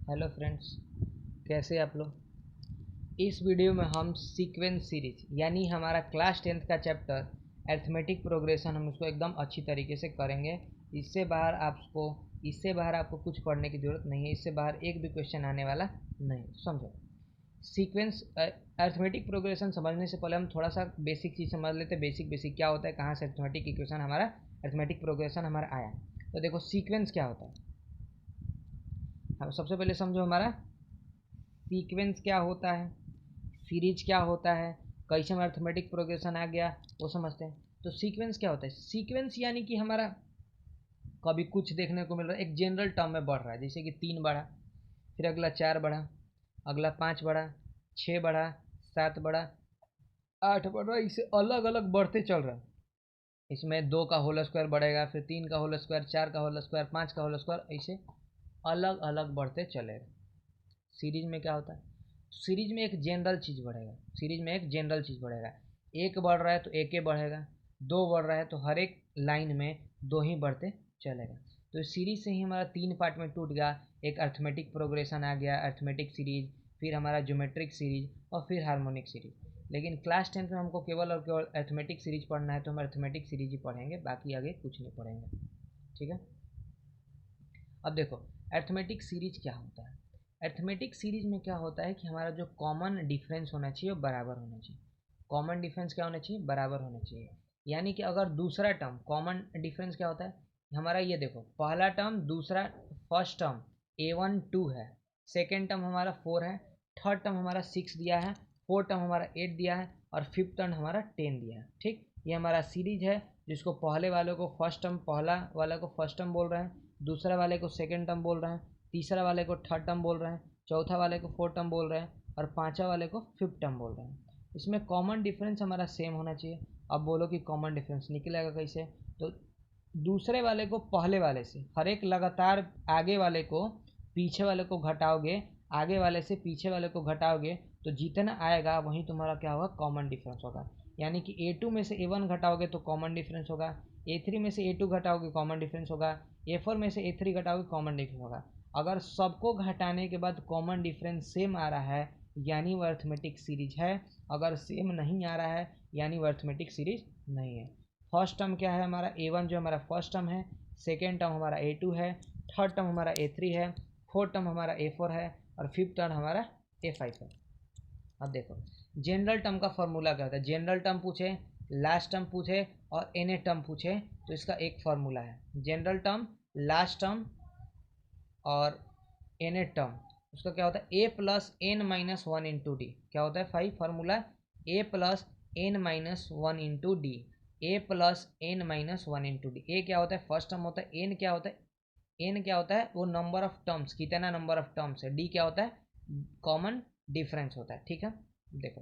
Hello friends, कैसे आप लोग। इस वीडियो में हम सीक्वेंस सीरीज यानी हमारा क्लास 10th का चैप्टर अर्थमेटिक प्रोग्रेशन हम उसको एकदम अच्छी तरीके से करेंगे। इससे बाहर आपको कुछ पढ़ने की ज़रूरत नहीं है। इससे बाहर एक भी क्वेश्चन आने वाला नहीं। समझो, सीक्वेंस अर्थमेटिक प्रोग्रेशन समझने से पहले हम थोड़ा सा बेसिक चीज़ समझ लेते हैं। बेसिक क्या होता है, कहाँ से अर्थमेटिक इक्वेशन हमारा अर्थमेटिक प्रोग्रेशन हमारा आया। तो देखो, सीक्वेंस क्या होता है। हम सबसे पहले समझो हमारा सीक्वेंस क्या होता है, सीरीज क्या होता है, कैसे में अर्थमेटिक प्रोग्रेशन आ गया वो समझते हैं। तो सीक्वेंस क्या होता है। सीक्वेंस यानी कि हमारा कभी कुछ देखने को मिल रहा है, एक जनरल टर्म में बढ़ रहा है। जैसे कि 3 बढ़ा, फिर अगला 4 बढ़ा, अगला 5 बढ़ा, 6 बढ़ा, 7 बढ़ा, 8 बढ़ा, इसे अलग अलग बढ़ते चल रहा है। इसमें 2 का होल स्क्वायर बढ़ेगा, फिर 3 का होल स्क्वायर, 4 का होल स्क्वायर, 5 का होल स्क्वायर, ऐसे अलग अलग बढ़ते चलेगा। सीरीज में क्या होता है, सीरीज में एक जनरल चीज़ बढ़ेगा। एक बढ़ रहा है तो एक ही बढ़ेगा, 2 बढ़ रहा है तो हर एक लाइन में 2 ही बढ़ते चलेगा। तो इस सीरीज से ही हमारा 3 पार्ट में टूट गया। एक अर्थमेटिक प्रोग्रेशन आ गया, अर्थमेटिक सीरीज, फिर हमारा ज्योमेट्रिक सीरीज और फिर हार्मोनिक सीरीज। लेकिन क्लास 10th में हमको केवल और केवल अर्थमेटिक सीरीज पढ़ना है, तो हम अर्थमेटिक सीरीज ही पढ़ेंगे, बाकी आगे कुछ नहीं पढ़ेंगे। ठीक है। अब देखो, अर्थमेटिक सीरीज क्या होता है। अर्थमेटिक सीरीज में क्या होता है कि हमारा जो कॉमन डिफरेंस होना चाहिए वो बराबर होना चाहिए। कॉमन डिफरेंस क्या होना चाहिए, बराबर होना चाहिए। यानी कि अगर दूसरा टर्म, कॉमन डिफरेंस क्या होता है हमारा, ये देखो, पहला टर्म दूसरा, फर्स्ट टर्म A1 2 है, सेकेंड टर्म हमारा 4 है, थर्ड टर्म हमारा 6 दिया है, फोर्थ टर्म हमारा 8 दिया है और फिफ्थ टर्म हमारा 10 दिया है। ठीक, ये हमारा सीरीज है, जिसको पहले वाले को फर्स्ट टर्म, पहला वाले को फर्स्ट टर्म बोल रहे हैं, दूसरा वाले को सेकेंड टर्म बोल रहे हैं, तीसरा वाले को थर्ड टर्म बोल रहे हैं, चौथा वाले को फोर्थ टर्म बोल रहे हैं और पांचवा वाले को फिफ्थ टर्म बोल रहे हैं। इसमें कॉमन डिफरेंस हमारा सेम होना चाहिए। अब बोलो कि कॉमन डिफरेंस निकलेगा कैसे। तो दूसरे वाले को पहले वाले से, हर एक लगातार आगे वाले को पीछे वाले को घटाओगे, आगे वाले से पीछे वाले को घटाओगे, तो जितना आएगा वही तुम्हारा क्या होगा, कॉमन डिफरेंस होगा। यानी कि A2 में से A1 घटाओगे तो कॉमन डिफरेंस होगा, A3 में से A2 घटाओगे कॉमन डिफरेंस होगा, A4 में से A3 घटाओगे कॉमन डिफरेंस होगा। अगर सबको घटाने के बाद कॉमन डिफरेंस सेम आ रहा है यानी वो अर्थमेटिक सीरीज है। अगर सेम नहीं आ रहा है यानी वो अर्थमेटिक सीरीज नहीं है। फर्स्ट टर्म क्या है हमारा, A1 जो हमारा फर्स्ट टर्म है, सेकेंड टर्म हमारा A2 है, थर्ड टर्म हमारा A3 है, फोर्थ टर्म हमारा A4 है और फिफ्थ टर्म हमारा A5 है। अब देखो, जनरल टर्म का फॉर्मूला क्या होता है। जनरल टर्म पूछे, लास्ट टर्म पूछे और एन टर्म पूछे तो इसका एक फार्मूला है। जनरल टर्म, लास्ट टर्म और एन टर्म, उसका क्या होता है, A+n-1 × D। क्या होता है five formula, A+n-1 × D। A+n-1 × D। ए क्या होता है, फर्स्ट टर्म होता है। एन क्या होता है, एन क्या होता है, वो नंबर ऑफ टर्म्स, कितना नंबर ऑफ टर्म्स है। डी क्या होता है, कॉमन डिफरेंस होता है। ठीक है। देखो,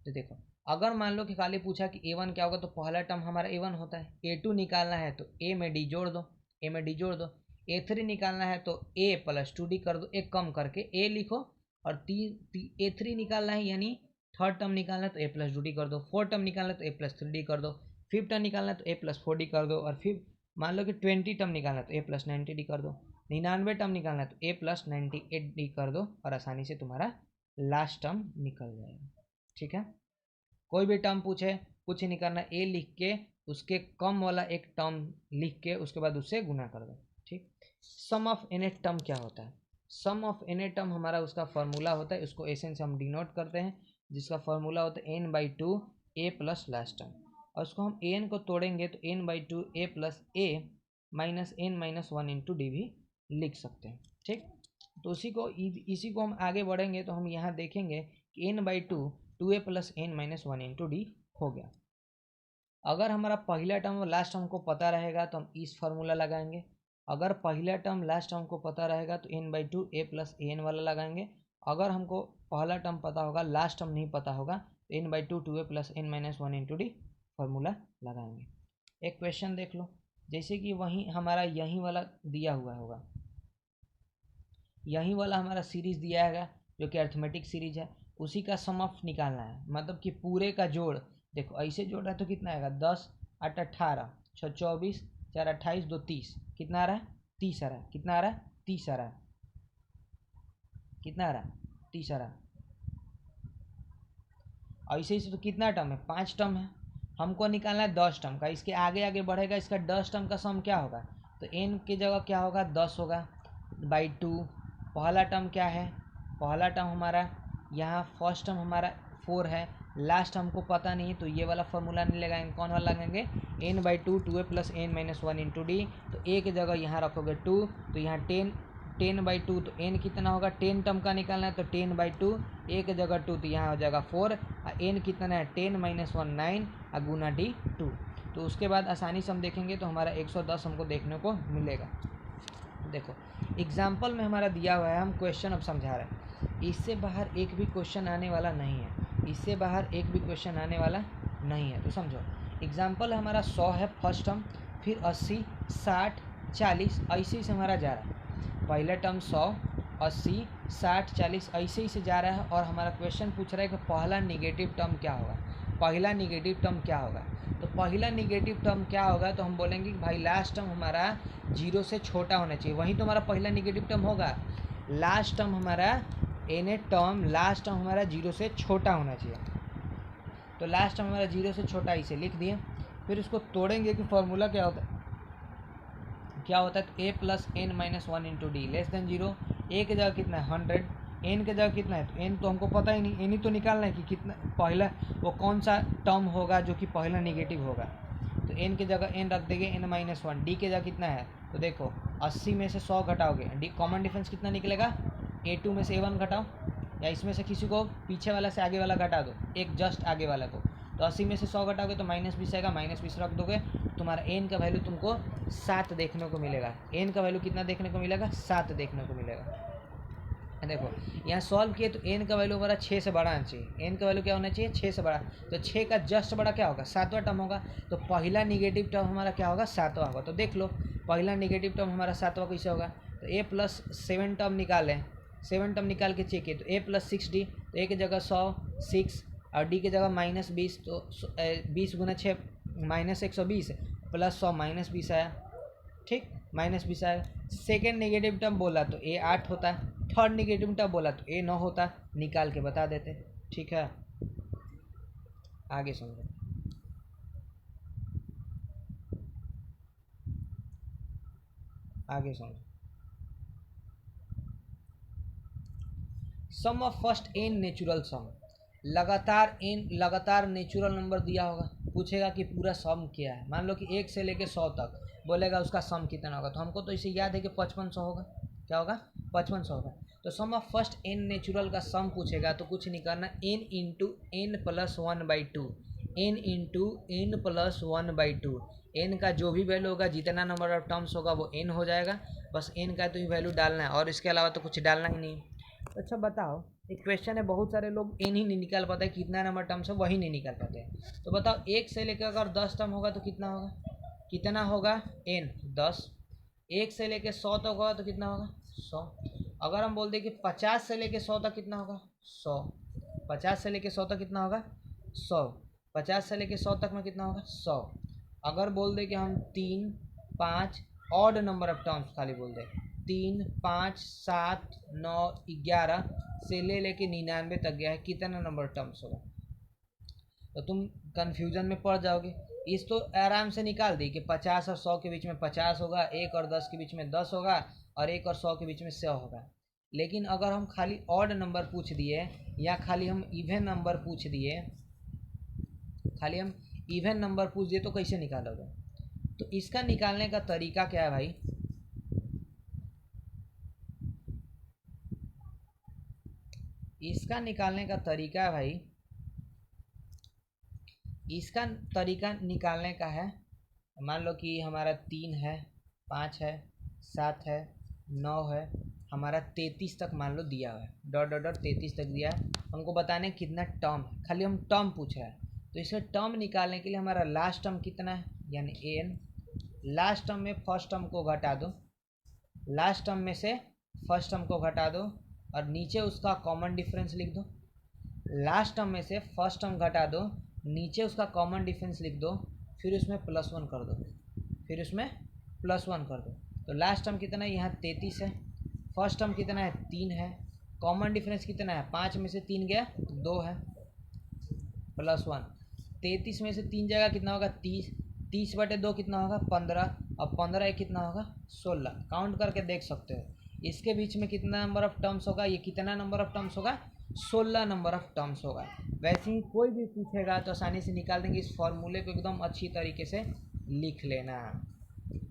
तो देखो, अगर मान लो कि खाली पूछा कि A1 क्या होगा, तो पहला टर्म हमारा A1 होता है। A2 निकालना है तो A में D जोड़ दो, A में D जोड़ दो। A3 निकालना है तो A+2D कर दो, एक कम करके A लिखो। और A3 निकालना है यानी थर्ड टर्म निकालना है तो A+2D कर दो, फोर्थ टर्म निकालना है तो A+3D कर दो, फिफ्थ टर्म निकालना है तो A+4D कर दो, और फिर मान लो कि 20 टर्म निकालना है तो A+90D कर दो, 99 टर्म निकालना है तो A+98D कर दो और आसानी से तुम्हारा लास्ट टर्म निकल जाएगा। ठीक है। कोई भी टर्म पूछे, कुछ नहीं करना, ए लिख के उसके कम वाला एक टर्म लिख के उसके बाद उससे गुना कर दो। ठीक। सम ऑफ एन टर्म क्या होता है, सम ऑफ एन टर्म हमारा उसका फॉर्मूला होता है, उसको एन से हम डिनोट करते हैं, जिसका फॉर्मूला होता है n/2 a plus last term. और उसको हम एन को तोड़ेंगे तो n/2 a plus a minus n-1 × D भी लिख सकते हैं। ठीक। तो इसी को हम आगे बढ़ेंगे तो हम यहाँ देखेंगे कि n/2 2a+n-1 × D हो गया। अगर हमारा पहला टर्म और लास्ट टर्म को पता रहेगा तो हम इस फार्मूला लगाएंगे। अगर पहला टर्म लास्ट टर्म को पता रहेगा तो n/2 a+an वाला लगाएंगे। अगर हमको पहला टर्म पता होगा, लास्ट टर्म नहीं पता होगा, तो n/2 2a+n-1 × D फार्मूला लगाएंगे। एक क्वेश्चन देख लो, जैसे कि वहीं हमारा यहीं वाला दिया हुआ होगा, यहीं वाला हमारा सीरीज दिया है जो कि अर्थमेटिक सीरीज है, उसी का सम ऑफ निकालना है। मतलब कि पूरे का जोड़, देखो ऐसे जोड़ रहा है तो कितना आएगा, 10 8 18 6 24 4 28 2 30, कितना आ रहा है, 30 आ रहा है। कितना आ रहा है, 30 आ रहा है। कितना आ रहा, तीसरा। ऐसे ही से तो कितना टर्म है, 5 टर्म है, हमको निकालना है 10 टर्म का। इसके आगे आगे बढ़ेगा, इसका 10 टर्म का सम क्या होगा, तो n की जगह क्या होगा 10 होगा बाई 2। पहला टर्म क्या है, पहला टर्म हमारा यहाँ फर्स्ट टर्म हमारा 4 है, लास्ट हमको पता नहीं तो ये वाला फॉर्मूला नहीं लगाएंगे, कौन वाला लगाएंगे, n/2 2a + n-1 × d। तो a की जगह यहाँ रखोगे 2, तो यहाँ 10/2, तो n कितना होगा, 10 टर्म का निकालना है तो 10/2, a की जगह 2 तो यहाँ हो जाएगा 4, और n कितना है 10 - 1 9 और गुना d 2। तो उसके बाद आसानी से हम देखेंगे तो हमारा 110 हमको देखने को मिलेगा। देखो एग्जाम्पल में हमारा दिया हुआ है, हम क्वेश्चन अब समझा रहे हैं, इससे बाहर एक भी क्वेश्चन आने वाला नहीं है, इससे बाहर एक भी क्वेश्चन आने वाला नहीं है। तो समझो एग्जाम्पल हमारा 100 है फर्स्ट टर्म, फिर 80 60 40 ऐसे ही से हमारा जा रहा है, पहला टर्म 100 80 60 40 ऐसे ही से जा रहा है, और हमारा क्वेश्चन पूछ रहा है कि पहला निगेटिव टर्म क्या होगा, पहला निगेटिव टर्म क्या होगा। तो पहला निगेटिव टर्म क्या होगा, तो हम बोलेंगे कि भाई लास्ट टर्म हमारा 0 से छोटा होना चाहिए, वहीं तो हमारा पहला निगेटिव टर्म होगा। लास्ट टर्म हमारा लास्ट टर्म हमारा 0 से छोटा होना चाहिए, तो लास्ट टर्म हमारा 0 से छोटा इसे लिख दिए। फिर उसको तोड़ेंगे कि फॉर्मूला क्या होता है, तो a + n-1 × d < 0। a की जगह कितना है 100, n की जगह कितना है, तो n तो हमको पता ही नहीं, n ही तो निकालना है कि कितना पहला वो कौन सा टर्म होगा जो कि पहला निगेटिव होगा। तो n की जगह n रख देंगे n-1, d की जगह कितना है, तो देखो 80 में से 100 घटाओगे, डी कॉमन डिफरेंस कितना निकलेगा, a2 में से a1 घटाओ, या इसमें से किसी को पीछे वाला से आगे वाला घटा दो, एक जस्ट आगे वाला को, तो 80 में से 100 घटाओगे तो -20 आएगा, -20 रख दोगे, तुम्हारा n का वैल्यू तुमको 7 देखने को मिलेगा। n का वैल्यू कितना देखने को मिलेगा, 7 देखने को मिलेगा। देखो यहाँ सॉल्व किए तो n का वैल्यू हमारा 6 से बड़ा आना चाहिए, n का वैल्यू क्या होना चाहिए 6 से बड़ा, तो 6 का जस्ट बड़ा क्या होगा 7वां टर्म होगा, तो पहला निगेटिव टर्म हमारा क्या होगा 7वां होगा। तो देख लो पहला निगेटिव टर्म हमारा 7वां कैसे होगा, तो a + 7 टर्म निकालें, 7 टर्म निकाल के चेक किए तो a + 6d, तो a की जगह 100 6 और d की जगह -20, तो 20 × 6 -120 + 100 -20 आया, ठीक -20 आया। सेकेंड नेगेटिव टर्म बोला तो a 8 होता, थर्ड नेगेटिव टर्म बोला तो a 9 होता, निकाल के बता देते, ठीक है। आगे समझो, आगे समझो, सम ऑफ फर्स्ट n नेचुरल सम, लगातार नेचुरल नंबर दिया होगा, पूछेगा कि पूरा सम क्या है, मान लो कि 1 से लेके 100 तक बोलेगा उसका सम कितना होगा, तो हमको तो इसे याद है कि 5500 होगा, क्या होगा 5500 होगा। तो सम ऑफ फर्स्ट n नेचुरल का सम पूछेगा तो कुछ नहीं करना, n × n + 1/2, n × n + 1/2, n का जो भी वैल्यू होगा, जितना नंबर ऑफ टर्म्स होगा वो n हो जाएगा, बस n का तो ही वैल्यू डालना है, और इसके अलावा तो कुछ डालना ही नहीं। तो अच्छा बताओ, एक क्वेश्चन है, बहुत सारे लोग n ही नहीं निकाल पाते, कितना नंबर टर्म्स है वही नहीं निकाल पाते हैं। तो बताओ 1 से लेकर अगर 10 टर्म होगा तो कितना होगा, कितना होगा n 10, 1 से लेकर 100 तक होगा तो कितना होगा 100। अगर हम बोल दें कि 50 से लेकर 100 तक कितना होगा 100, 50 से लेकर 100 तक कितना होगा 100, 50 से लेकर 100 तक में कितना होगा 100। अगर बोल दें कि हम 3 5 ऑड नंबर ऑफ टर्म्स खाली बोल दें, 3 5 7 9 11 से लेके 99 तक गया है, कितना नंबर टर्म्स होगा, तो तुम कंफ्यूजन में पड़ जाओगे। इस तो आराम से निकाल दी कि 50 और 100 के बीच में 50 होगा, 1 और 10 के बीच में 10 होगा, और 1 और 100 के बीच में 100 होगा। लेकिन अगर हम खाली ऑड नंबर पूछ दिए या खाली हम इवन नंबर पूछ दिए, खाली हम इवन नंबर पूछ दिए तो कैसे निकालोगे। तो इसका निकालने का तरीका क्या है भाई, इसका निकालने का तरीका है भाई, इसका तरीका निकालने का है, मान लो कि हमारा 3 है 5 है 7 है 9 है, हमारा 33 तक मान लो दिया हुआ है, डॉट डॉट डॉट 33 तक दिया है, हमको बताने कितना टर्म है, खाली हम टर्म पूछ रहे हैं। तो इसका टर्म निकालने के लिए हमारा लास्ट टर्म कितना है, यानी n, लास्ट टर्म में फर्स्ट टर्म को घटा दो, लास्ट टर्म में से फर्स्ट टर्म को घटा दो और नीचे उसका कॉमन डिफरेंस लिख दो, लास्ट टर्म में से फर्स्ट टर्म घटा दो, नीचे उसका कॉमन डिफरेंस लिख दो, फिर उसमें +1 कर दो, फिर उसमें +1 कर दो। तो लास्ट टर्म कितना है, यहाँ 33 है, फर्स्ट टर्म कितना है 3 है, कॉमन डिफरेंस कितना है, 5 में से 3 गया 2 है, +1। 33 में से 3 जाएगा कितना होगा 30, 30/2 कितना होगा 15, और 15 कितना होगा 16। काउंट करके देख सकते हो इसके बीच में कितना नंबर ऑफ टर्म्स होगा, ये कितना नंबर ऑफ टर्म्स होगा 16 नंबर ऑफ टर्म्स होगा। वैसे ही कोई भी पूछेगा तो आसानी से निकाल देंगे। इस फॉर्मूले को एकदम अच्छी तरीके से लिख लेना,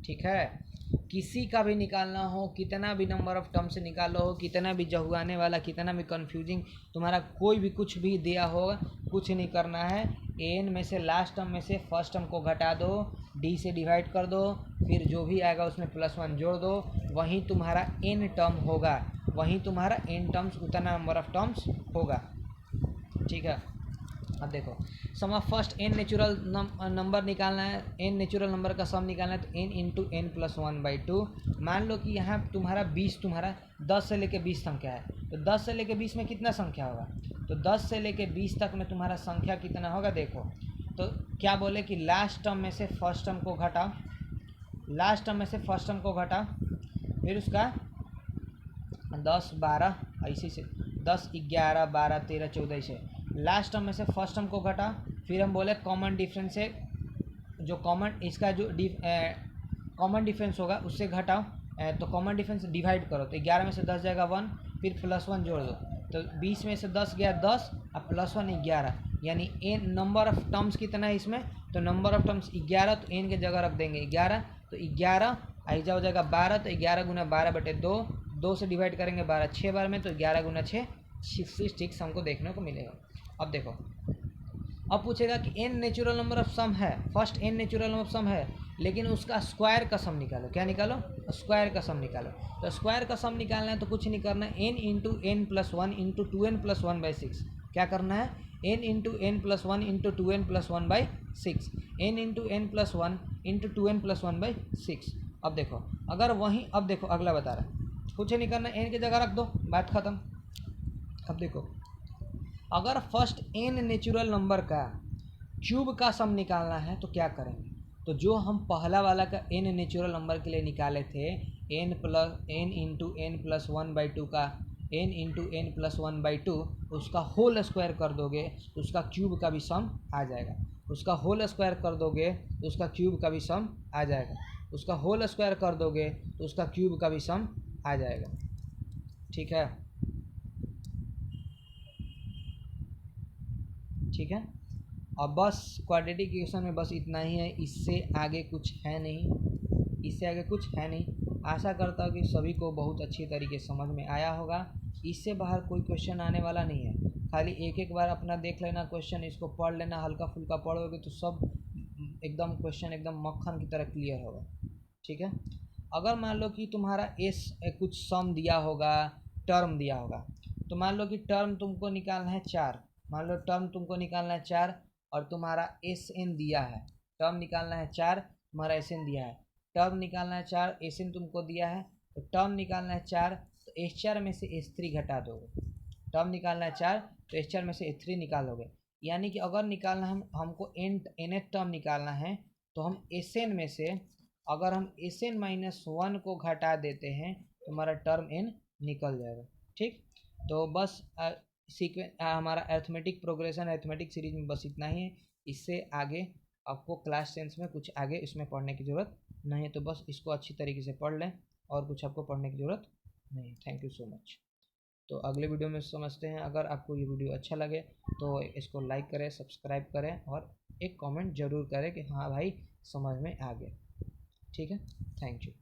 ठीक है। किसी का भी निकालना हो, कितना भी नंबर ऑफ टर्म से निकालो हो, कितना भी जहुआने वाला, कितना भी कंफ्यूजिंग तुम्हारा कोई भी कुछ भी दिया होगा, कुछ नहीं करना है। एन में से लास्ट टर्म में से फर्स्ट टर्म को घटा दो, डी से डिवाइड कर दो, फिर जो भी आएगा उसमें +1 जोड़ दो, वहीं तुम्हारा एन टर्म होगा, वहीं तुम्हारा एन टर्म्स उतना नंबर ऑफ टर्म्स होगा, ठीक है। अब देखो sum of first n natural number निकालना है, एन नेचुरल नंबर का सम निकालना है, तो एन इंटू एन प्लस 1/2। मान लो कि यहाँ तुम्हारा 20, तुम्हारा 10 से लेके 20 संख्या है, तो 10 से लेके 20 में कितना संख्या होगा, तो 10 से लेके 20 तक में तुम्हारा संख्या कितना होगा देखो। तो क्या बोले कि लास्ट टर्म में से फर्स्ट टर्म को घटाओ, लास्ट टर्म में से फर्स्ट टर्म को घटाओ, फिर उसका 10 12 ऐसे से 10 11 12 13 14 से लास्ट टर्म में से फर्स्ट टर्म को घटा, फिर हम बोले कॉमन डिफरेंस से जो कॉमन इसका जो कॉमन डिफरेंस होगा उससे घटाओ, तो कॉमन डिफरेंस डिवाइड करो, तो 11 में से 10 जाएगा 1, फिर +1 जोड़ दो, तो 20 में से 10 गया 10 और +1 11, यानी एन नंबर ऑफ टर्म्स कितना है इसमें, तो नंबर ऑफ टर्म्स 11, तो एन की जगह रख देंगे 11, तो 11 ऐसा हो जाएगा 12, तो 11 गुना 12/2, 2 से डिवाइड करेंगे 12 6 बार में, तो 11 गुना 6 66 हमको देखने को मिलेगा। अब देखो, अब पूछेगा कि n natural number of sum है, first n natural number of sum है, लेकिन उसका स्क्वायर का सम निकालो। क्या निकालो, स्क्वायर का सम निकालो। तो स्क्वायर का सम निकालना है तो कुछ नहीं करना है, n into n plus 1 into 2n plus 1/6। क्या करना है, n into n plus 1 into 2n plus 1/6, n into n plus 1 into 2n plus 1/6। अब देखो अगर वहीं, अब देखो अगला बता रहा है, कुछ नहीं करना, एन की जगह रख दो, बात खत्म। अब देखो अगर फर्स्ट एन नेचुरल नंबर का क्यूब का सम निकालना है तो क्या करेंगे, तो जो हम पहला वाला का एन नेचुरल नंबर के लिए निकाले थे, एन इंटू एन प्लस 1/2 का एन इंटू एन प्लस 1/2, उसका होल स्क्वायर कर दोगे तो उसका क्यूब का भी सम आ जाएगा, उसका होल स्क्वायर कर दोगे तो उसका क्यूब का भी सम आ जाएगा, उसका होल स्क्वायर कर दोगे तो उसका क्यूब का भी सम आ जाएगा, ठीक है। ठीक है, अब बस क्वाड्रेटिक इक्वेशन में बस इतना ही है, इससे आगे कुछ है नहीं, इससे आगे कुछ है नहीं। आशा करता हूँ कि सभी को बहुत अच्छी तरीके से समझ में आया होगा। इससे बाहर कोई क्वेश्चन आने वाला नहीं है, खाली एक एक बार अपना देख लेना क्वेश्चन, इसको पढ़ लेना, हल्का फुल्का पढ़ोगे तो सब एकदम क्वेश्चन एकदम मक्खन की तरह क्लियर होगा, ठीक है। अगर मान लो कि तुम्हारा एस कुछ सम दिया होगा, टर्म दिया होगा, तो मान लो कि टर्म तुमको निकालना है 4, मान लो टर्म तुमको निकालना है 4 और तुम्हारा एस एन दिया है, टर्म निकालना है 4, तुम्हारा एस एन दिया है, टर्म निकालना है 4, एस एन तुमको दिया है, तो टर्म निकालना है 4, तो S4 में से S3 घटा दोगे, टर्म निकालना है 4 तो S4 में से S3 निकालोगे, यानी कि अगर निकालना हमको nth टर्म निकालना है तो हम एस एन में से अगर हम एस एन -1 को घटा देते हैं तो हमारा टर्म n निकल जाएगा, ठीक। तो बस हमारा अरिथमेटिक प्रोग्रेशन अरिथमेटिक सीरीज में बस इतना ही है। इससे आगे आपको क्लास 10 में कुछ आगे इसमें पढ़ने की ज़रूरत नहीं है, तो बस इसको अच्छी तरीके से पढ़ लें और कुछ आपको पढ़ने की ज़रूरत नहीं। Thank you so much. तो अगले वीडियो में समझते हैं। अगर आपको ये वीडियो अच्छा लगे तो इसको लाइक करें, सब्सक्राइब करें और एक कमेंट ज़रूर करें कि हाँ भाई समझ में आ गया, ठीक है। Thank you.